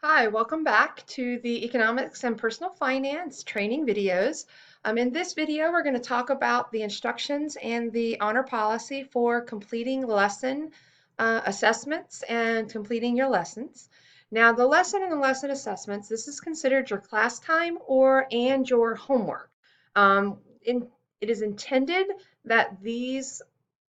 Hi, welcome back to the Economics and Personal Finance training videos. In this video, we're going to talk about the instructions and the honor policy for completing lesson assessments and completing your lessons. Now, the lesson and the lesson assessments, this is considered your class time and your homework. Um, it is intended that these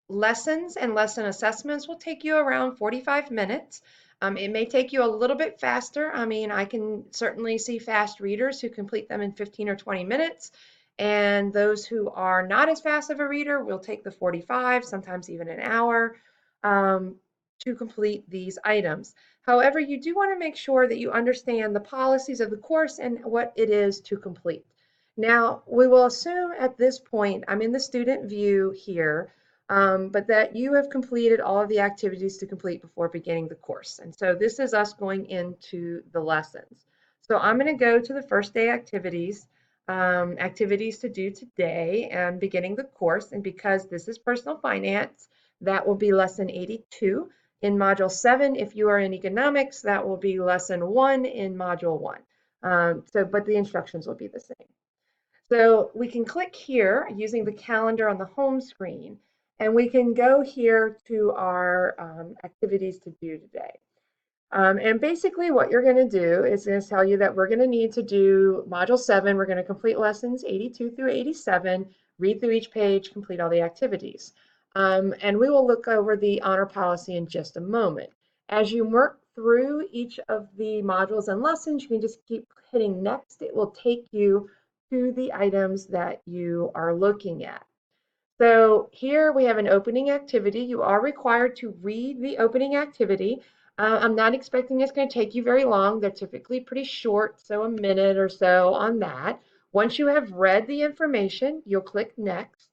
lessons and lesson assessments will take you around 45 minutes. It may take you a little bit faster. I mean, I can certainly see fast readers who complete them in 15 or 20 minutes. And those who are not as fast of a reader will take the 45, sometimes even an hour, um, to complete these items. However, you do want to make sure that you understand the policies of the course and what it is to complete. Now, we will assume at this point, I'm in the student view here, but that you have completed all of the activities to complete before beginning the course. And so this is us going into the lessons. So I'm going to go to the first day activities, activities to do today and beginning the course. And because this is personal finance, that will be lesson 82. In module 7, if you are in economics, that will be lesson 1 in module 1. But the instructions will be the same. So we can click here using the calendar on the home screen, and we can go here to our activities to do today. And basically what you're going to do is going to tell you that we're going to need to do Module 7. We're going to complete lessons 82 through 87, read through each page, complete all the activities. And we will look over the honor policy in just a moment. As you work through each of the modules and lessons, you can just keep hitting next. It will take you to the items that you are looking at. So here we have an opening activity. You are required to read the opening activity. I'm not expecting it's going to take you very long. They're typically pretty short, so a minute or so on that. Once you have read the information, you'll click next.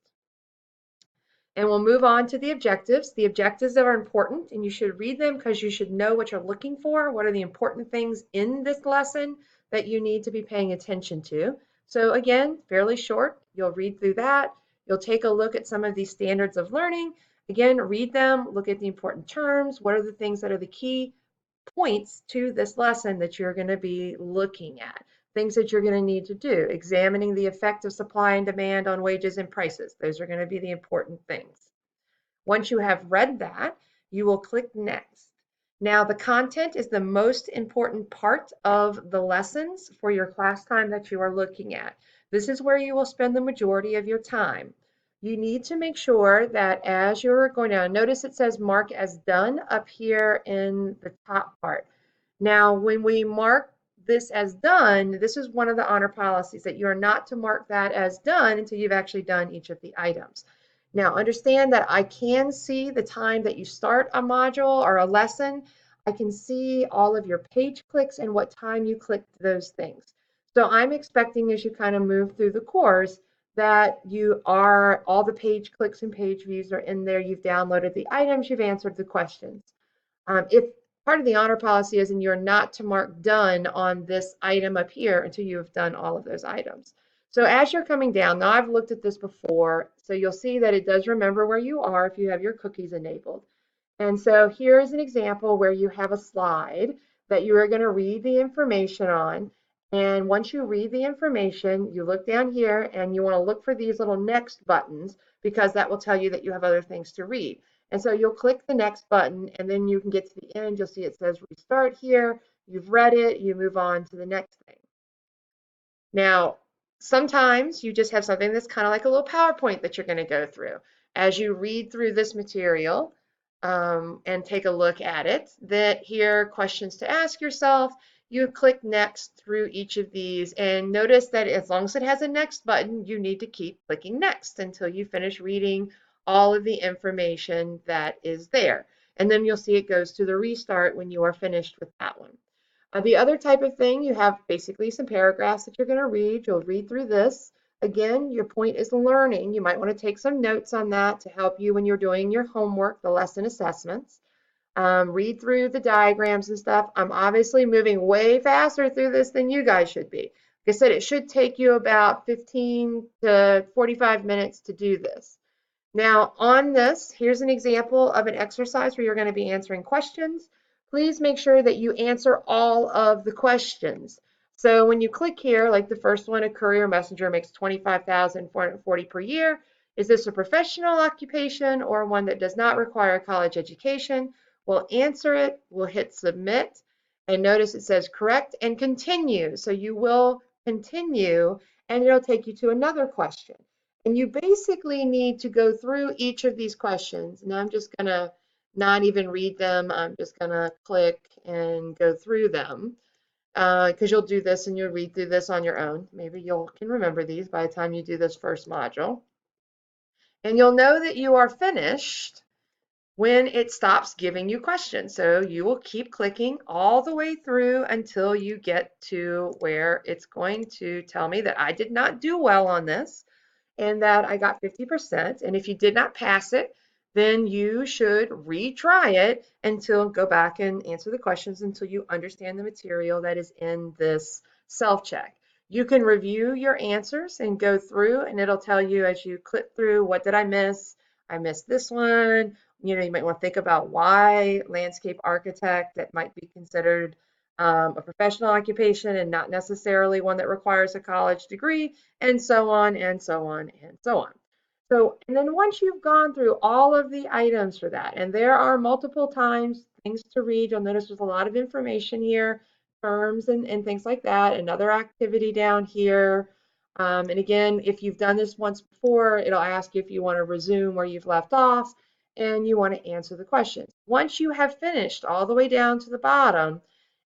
And we'll move on to the objectives. The objectives are important and you should read them because you should know what you're looking for. What are the important things in this lesson that you need to be paying attention to? So again, fairly short. You'll read through that. You'll take a look at some of these standards of learning. Again, read them, look at the important terms. What are the things that are the key points to this lesson that you're going to be looking at? Things that you're going to need to do, examining the effect of supply and demand on wages and prices. Those are going to be the important things. Once you have read that, you will click next. Now, the content is the most important part of the lessons for your class time that you are looking at. This is where you will spend the majority of your time. You need to make sure that as you're going down, notice it says mark as done up here in the top part. Now, when we mark this as done, this is one of the honor policies that you are not to mark that as done until you've actually done each of the items. Now, understand that I can see the time that you start a module or a lesson. I can see all of your page clicks and what time you clicked those things. So I'm expecting as you kind of move through the course that all the page clicks and page views are in there. You've downloaded the items, you've answered the questions. If part of the honor policy is and you're not to mark done on this item up here until you have done all of those items. So as you're coming down, now I've looked at this before, so you'll see that it does remember where you are if you have your cookies enabled. And so here is an example where you have a slide that you are going to read the information on. And once you read the information, you look down here and you want to look for these little next buttons because that will tell you that you have other things to read. And so you'll click the next button and then you can get to the end. You'll see it says restart here. You've read it. You move on to the next thing. Now, sometimes you just have something that's kind of like a little PowerPoint that you're going to go through. As you read through this material and take a look at it, that here are questions to ask yourself. You click next through each of these and notice that as long as it has a next button, you need to keep clicking next until you finish reading all of the information that is there. And then you'll see it goes to the restart when you are finished with that one. The other type of thing, you have basically some paragraphs that you're going to read. You'll read through this. Again, your point is learning. You might want to take some notes on that to help you when you're doing your homework, the lesson assessments. Read through the diagrams and stuff. I'm obviously moving way faster through this than you guys should be. Like I said, it should take you about 15 to 45 minutes to do this. Now, on this, here's an example of an exercise where you're going to be answering questions. please make sure that you answer all of the questions. So when you click here, like the first one, a courier messenger makes $25,440 per year. Is this a professional occupation or one that does not require a college education? We'll answer it, we'll hit submit, and notice it says correct and continue. So you will continue, and it'll take you to another question. And you basically need to go through each of these questions. Now I'm just going to not even read them. I'm just going to click and go through them because you'll do this and you'll read through this on your own. Maybe you can remember these by the time you do this first module. And you'll know that you are finished when it stops giving you questions. So you will keep clicking all the way through until you get to where it's going to tell me that I did not do well on this and that I got 50%. And if you did not pass it, then you should retry it until go back and answer the questions until you understand the material that is in this self-check. You can review your answers and go through, and it'll tell you as you click through, what did I miss? I missed this one. You know, you might want to think about why landscape architect, that might be considered a professional occupation and not necessarily one that requires a college degree, and so on and so on and so on. So, and then once you've gone through all of the items for that, and there are multiple times things to read, you'll notice there's a lot of information here, terms and things like that, another activity down here. And again, if you've done this once before, it'll ask you if you want to resume where you've left off and you want to answer the questions. Once you have finished all the way down to the bottom,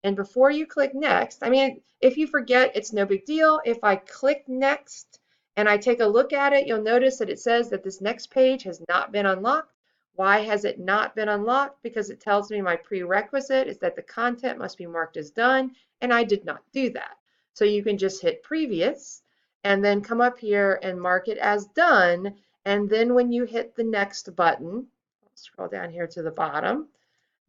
and before you click next, I mean, if you forget, it's no big deal. If I click next and I take a look at it, you'll notice that it says that this next page has not been unlocked. Why has it not been unlocked? Because it tells me my prerequisite is that the content must be marked as done, and I did not do that. So you can just hit previous and then come up here and mark it as done. And then when you hit the next button, scroll down here to the bottom,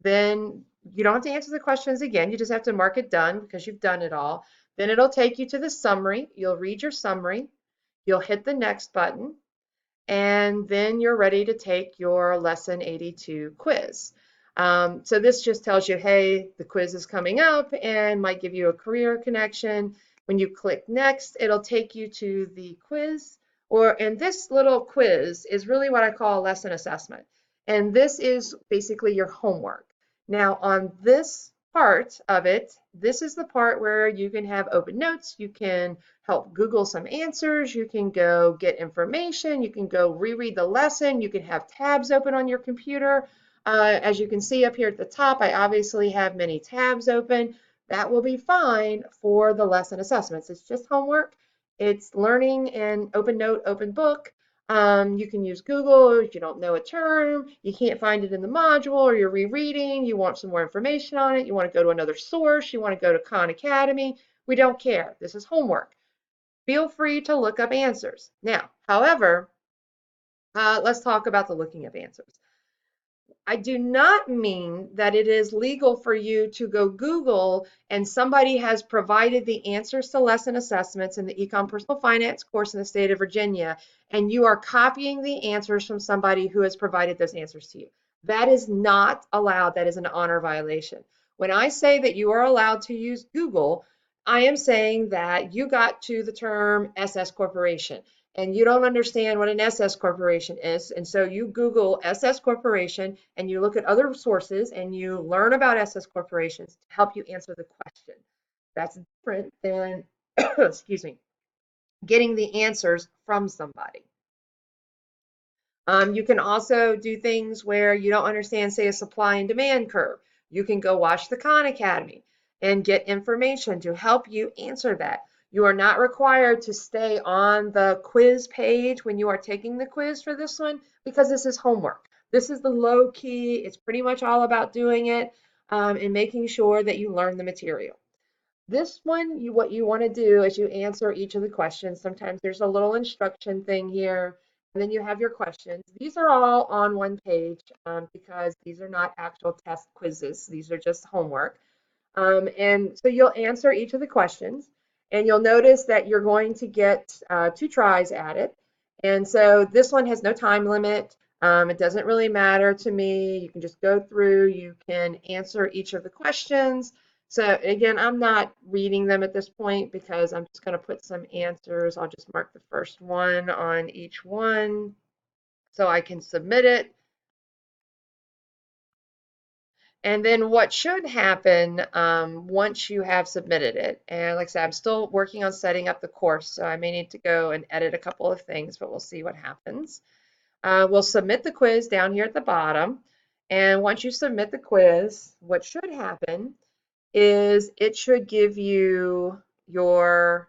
then you don't have to answer the questions again. You just have to mark it done because you've done it all. Then it'll take you to the summary. You'll read your summary. You'll hit the next button, and then you're ready to take your Lesson 82 quiz. So this just tells you, hey, the quiz is coming up and might give you a career connection. When you click next, it'll take you to the quiz, and this little quiz is really what I call a lesson assessment. And this is basically your homework. Now on this part of it, this is the part where you can have open notes, you can help Google some answers, you can go get information, you can go reread the lesson, you can have tabs open on your computer. As you can see up here at the top, I obviously have many tabs open. That will be fine for the lesson assessments. It's just homework. It's learning and open note, open book. You can use Google if you don't know a term, you can't find it in the module, or you're rereading, you want some more information on it, you want to go to another source, you want to go to Khan Academy. We don't care. This is homework. Feel free to look up answers. Now, however, let's talk about the looking up answers. I do not mean that it is legal for you to go Google and somebody has provided the answers to lesson assessments in the Econ Personal Finance course in the state of Virginia, and you are copying the answers from somebody who has provided those answers to you. That is not allowed. That is an honor violation. When I say that you are allowed to use Google, I am saying that you got to the term SS Corporation and you don't understand what an SS corporation is. And so you Google SS corporation and you look at other sources and you learn about SS corporations to help you answer the question. That's different than, excuse me, getting the answers from somebody. You can also do things where you don't understand, say, a supply and demand curve. You can go watch the Khan Academy and get information to help you answer that. You are not required to stay on the quiz page when you are taking the quiz for this one because this is homework. This is the low key. It's pretty much all about doing it and making sure that you learn the material. This one, what you want to do is you answer each of the questions. Sometimes there's a little instruction thing here, and then you have your questions. These are all on one page because these are not actual test quizzes. These are just homework. And so you'll answer each of the questions, and you'll notice that you're going to get 2 tries at it. And so this one has no time limit. It doesn't really matter to me. You can just go through, you can answer each of the questions. So again, I'm not reading them at this point because I'm just going to put some answers. I'll just mark the first one on each one so I can submit it. And then what should happen once you have submitted it, and like I said, I'm still working on setting up the course, so I may need to go and edit a couple of things, but we'll see what happens. We'll submit the quiz down here at the bottom. And once you submit the quiz, what should happen is it should give you your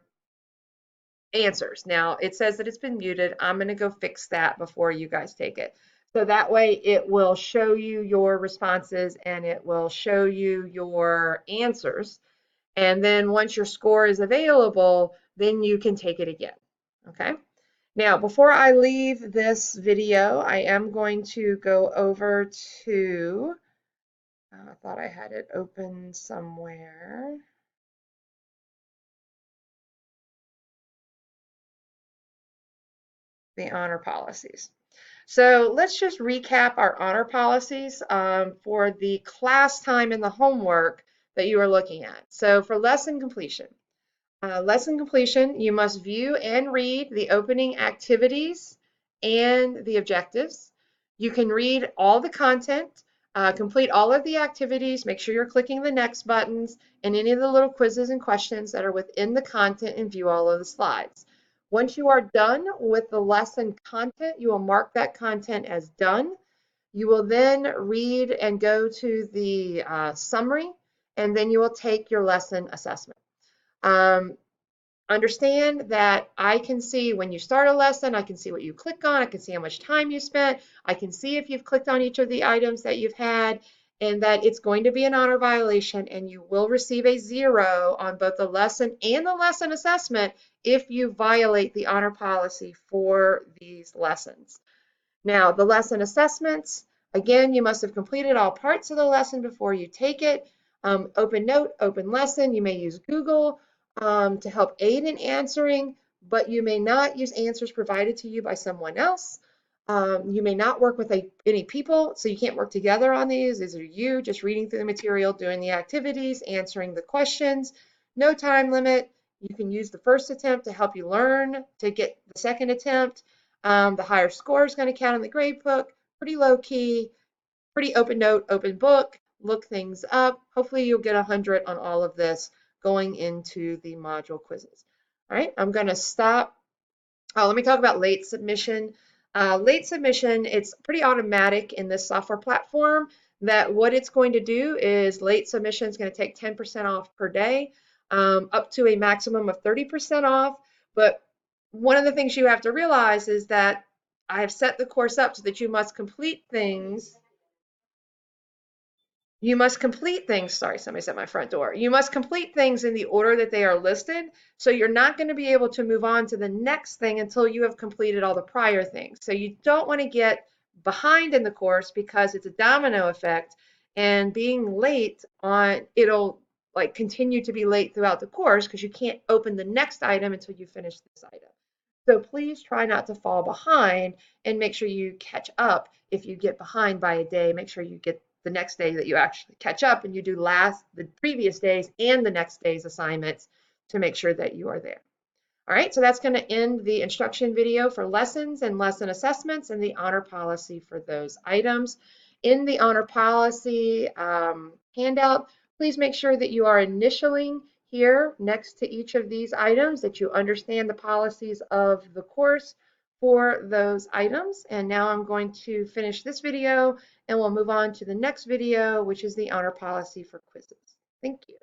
answers. Now, it says that it's been muted. I'm going to go fix that before you guys take it. So that way it will show you your responses and it will show you your answers. And then once your score is available, then you can take it again. Okay. Now, before I leave this video, I am going to go over to, I thought I had it open somewhere. The honor policies. So let's just recap our honor policies for the class time and the homework that you are looking at. So for lesson completion, you must view and read the opening activities and the objectives. You can read all the content, complete all of the activities, make sure you're clicking the next buttons and any of the little quizzes and questions that are within the content and view all of the slides. Once you are done with the lesson content, you will mark that content as done. You will then read and go to the summary, and then you will take your lesson assessment. Understand that I can see when you start a lesson, I can see what you click on, I can see how much time you spent, I can see if you've clicked on each of the items that you've had, and that it's going to be an honor violation and you will receive a 0 on both the lesson and the lesson assessment if you violate the honor policy for these lessons. Now, the lesson assessments, again, you must have completed all parts of the lesson before you take it. Open note, open lesson, you may use Google to help aid in answering, but you may not use answers provided to you by someone else. You may not work with any people, so you can't work together on these. These are you just reading through the material, doing the activities, answering the questions. No time limit. You can use the first attempt to help you learn to get the second attempt. The higher score is going to count in the grade book. Pretty low key, pretty open note, open book. Look things up. Hopefully you'll get 100 on all of this going into the module quizzes. All right, I'm going to stop. Let me talk about late submission. Late submission, it's pretty automatic in this software platform that what it's going to do is late submission is going to take 10% off per day, up to a maximum of 30% off. But one of the things you have to realize is that I have set the course up so that you must complete things. You must complete things, sorry, somebody's at my front door. You must complete things in the order that they are listed. So you're not going to be able to move on to the next thing until you have completed all the prior things. So you don't want to get behind in the course because it's a domino effect, and being late on it'll like continue to be late throughout the course because you can't open the next item until you finish this item. So please try not to fall behind and make sure you catch up. If you get behind by a day, make sure you get the next day that you actually catch up and you do the previous days and the next day's assignments to make sure that you are there. All right, so that's going to end the instruction video for lessons and lesson assessments and the honor policy for those items. In the honor policy handout, please make sure that you are initialing here next to each of these items, that you understand the policies of the course for those items. And now I'm going to finish this video and we'll move on to the next video, which is the honor policy for quizzes. Thank you.